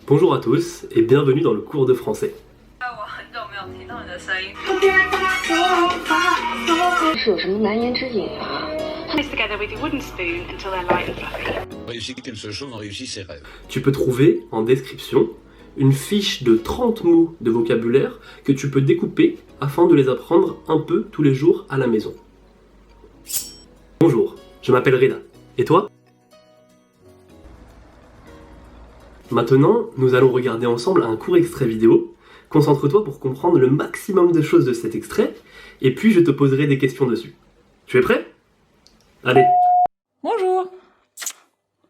Bonjour à tous et bienvenue dans le cours de français. 是有什么难言之隐啊？ Place together with your wooden spoon until they're light and fluffy. Réussit qu'une seule chose, on réussit ses rêves. Tu peux trouver en description une fiche de 30 mots de vocabulaire que tu peux découper afin de les apprendre un peu tous les jours à la maison. Bonjour, je m'appelle Reda. Et toi? Maintenant, nous allons regarder ensemble un court extrait vidéo. Concentre-toi pour comprendre le maximum de choses de cet extrait, et puis je te poserai des questions dessus. Tu es prêt? Allez! Bonjour.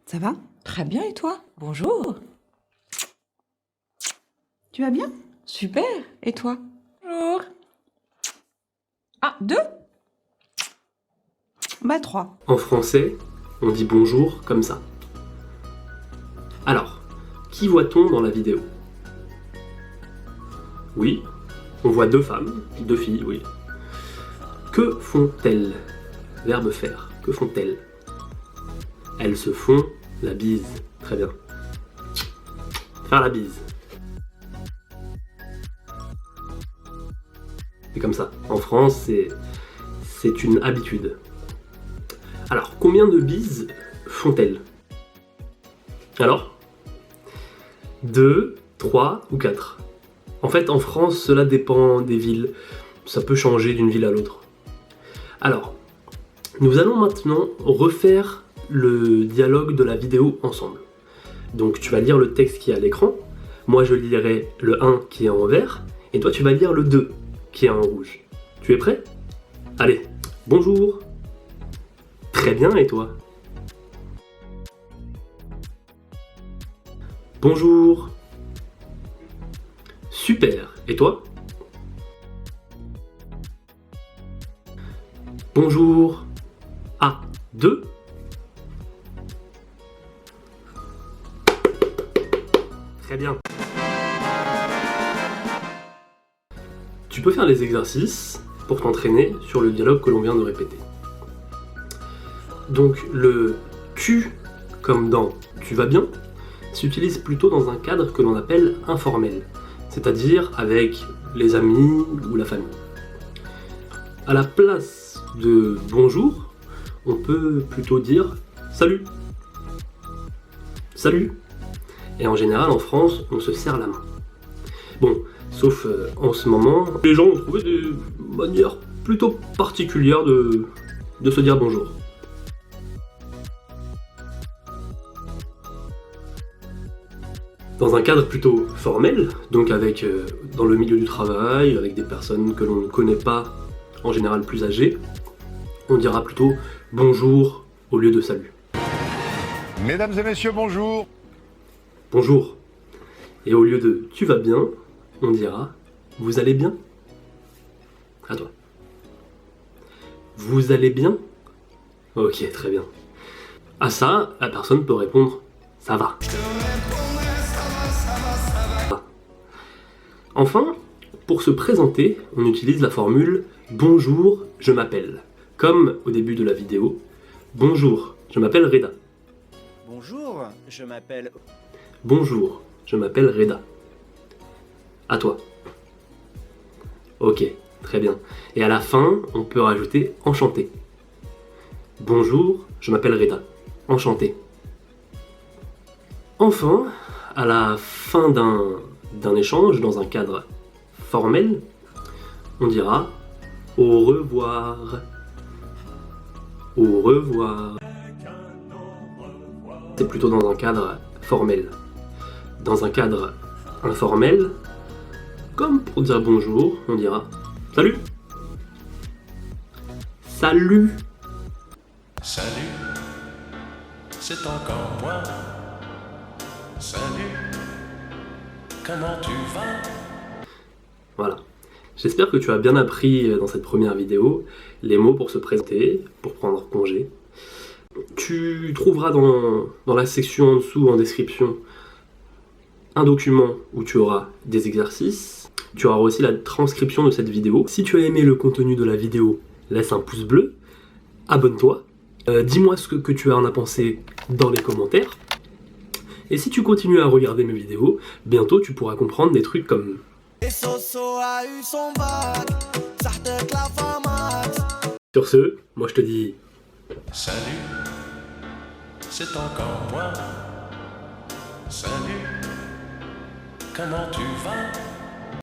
Ça va? Très bien, et toi? Bonjour. Tu vas bien? Super, et toi? Bonjour. Ah, 2? Bah 3. En français, on dit bonjour comme ça. Alors, qui voit-on dans la vidéo? Oui, on voit deux femmes, deux filles, oui. Que font-elles? Verbe faire. Que font-elles? Elles se font la bise. Très bien. Faire la bise. C'est comme ça. En France, c'est une habitude. Alors, combien de bises font-elles? Alors? 2, 3 ou 4? En fait, en France, cela dépend des villes. Ça peut changer d'une ville à l'autre. Alors, nous allons maintenant refaire le dialogue de la vidéo ensemble. Donc, tu vas lire le texte qui est à l'écran. Moi, je lirai le 1 qui est en vert. Et toi, tu vas lire le 2 qui est en rouge. Tu es prêt? Allez, bonjour. Très bien, et toi? Bonjour. Super, et toi? Bonjour. Ah, 2. Très bien. Tu peux faire les exercices pour t'entraîner sur le dialogue que l'on vient de répéter. Donc le tu, comme dans tu vas bien, s'utilise plutôt dans un cadre que l'on appelle informel, c'est-à-dire avec les amis ou la famille. À la place de bonjour, on peut plutôt dire salut. Salut. Et en général, en France, on se serre la main. Bon, sauf en ce moment, les gens ont trouvé des manières plutôt particulières de se dire bonjour. Dans un cadre plutôt formel, donc avec dans le milieu du travail, avec des personnes que l'on ne connaît pas, en général plus âgées, on dira plutôt bonjour au lieu de salut. Mesdames et messieurs, bonjour. Bonjour. Et au lieu de tu vas bien, on dira vous allez bien? À toi. Vous allez bien? Ok, très bien. À ça, la personne peut répondre ça va. Enfin, pour se présenter, on utilise la formule « Bonjour, je m'appelle », comme au début de la vidéo. « Bonjour, je m'appelle Reda ». Bonjour, je m'appelle... Bonjour, je m'appelle Reda. À toi. Ok, très bien. Et à la fin, on peut rajouter « Enchanté ». Bonjour, je m'appelle Reda. Enchanté. Enfin, à la fin d'un échange dans un cadre formel, on dira au revoir. Au revoir. C'est plutôt dans un cadre formel. Dans un cadre informel, comme pour dire bonjour, on dira salut. Salut. Salut, c'est encore moi. Salut, comment tu vas? Voilà. J'espère que tu as bien appris dans cette première vidéo les mots pour se présenter, pour prendre congé. Tu trouveras dans la section en dessous, en description, un document où tu auras des exercices. Tu auras aussi la transcription de cette vidéo. Si tu as aimé le contenu de la vidéo, laisse un pouce bleu, abonne-toi, dis-moi ce que tu en as pensé dans les commentaires. Et si tu continues à regarder mes vidéos, bientôt tu pourras comprendre des trucs comme... Sur ce, moi je te dis... Salut, c'est encore moi. Salut, comment tu vas?